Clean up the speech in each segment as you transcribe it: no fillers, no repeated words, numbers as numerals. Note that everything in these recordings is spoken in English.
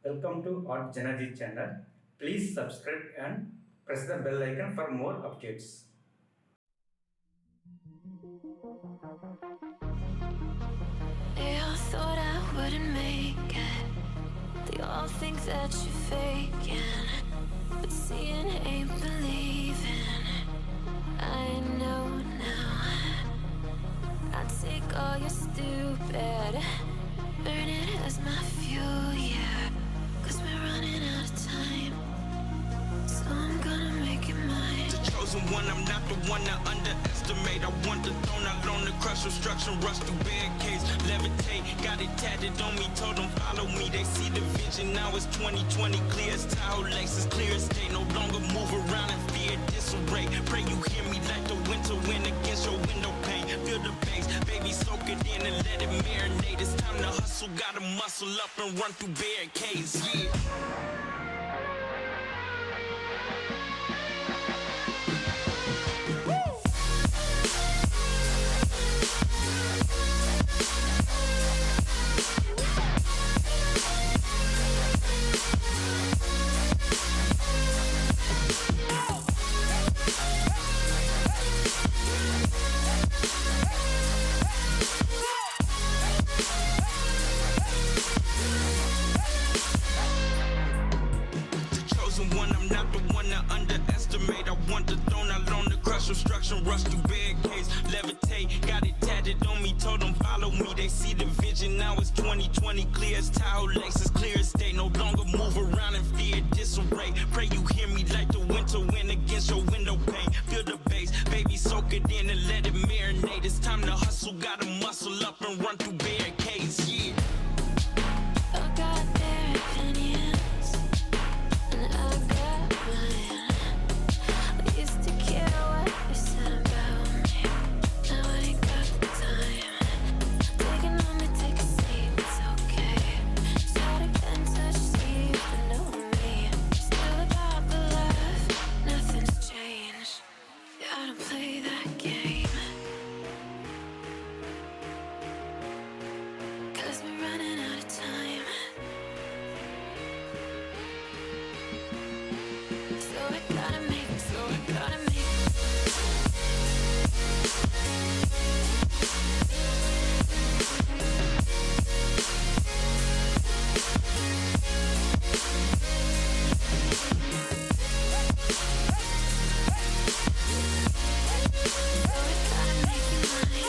Welcome to JanaG channel. Please subscribe and press the bell icon for more updates. They all thought I wouldn't make it. They all think that you're faking, but seeing ain't believing. I know now. I take all your stupid, burn it as my fuel, yeah. 'Cause we're running out of time, so I'm gonna make it mine. The chosen one, I'm not the one to underestimate. I want the throne, I learn to crush obstruction, rush through barricades, levitate. Got it tatted on me, told them follow me. They see the vision, now it's 2020, clear as Tahoe laces, clear as day. No longer move around in fear, disarray. Pray you hear me like the winter wind against your window pane. Feel the bass, baby, soak it in and let it marinate. It's time to hustle, gotta muscle up and run through barricades, yeah. One, I'm not the one to underestimate. I want the throne, I learn to crush obstruction, rush through barricades, levitate. Got it tatted on me, told them follow me. They see the vision, now it's 2020, clear as Tahoe laces, clear as day. No longer move around in fear, disarray. Pray you hear me like the winter wind against your window pane. Feel the bass, baby, soak it in and let it marinate. It's time to hustle, gotta muscle up and run through barricades, yeah. I got their opinions, and I got mine. I used to care what you said about me. Now I ain't got the time. Taking on me, take a seat, it's okay. Start again, touch sleep, but know me. Still about the love, nothing's changed. Yeah, I don't play that game. 'Cause we're running out of time. So I gotta make it, so I gotta make it. So I gotta make it mine.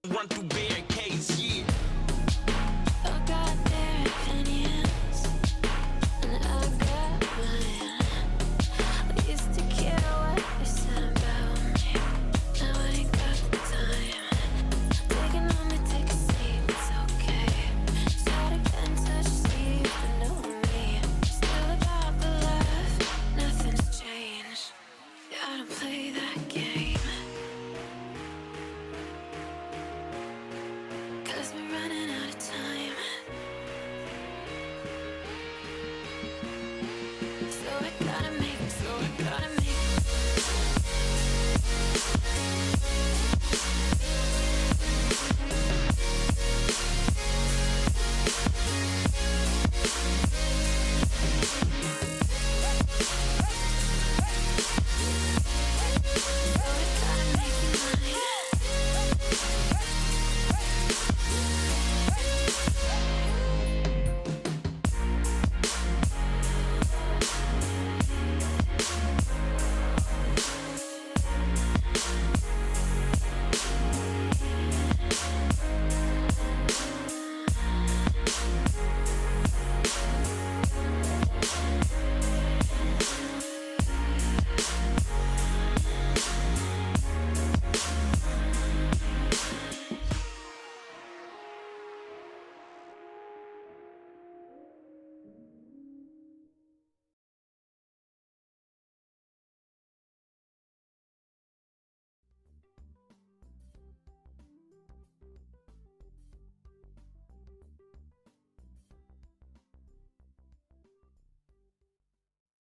Run through barricades.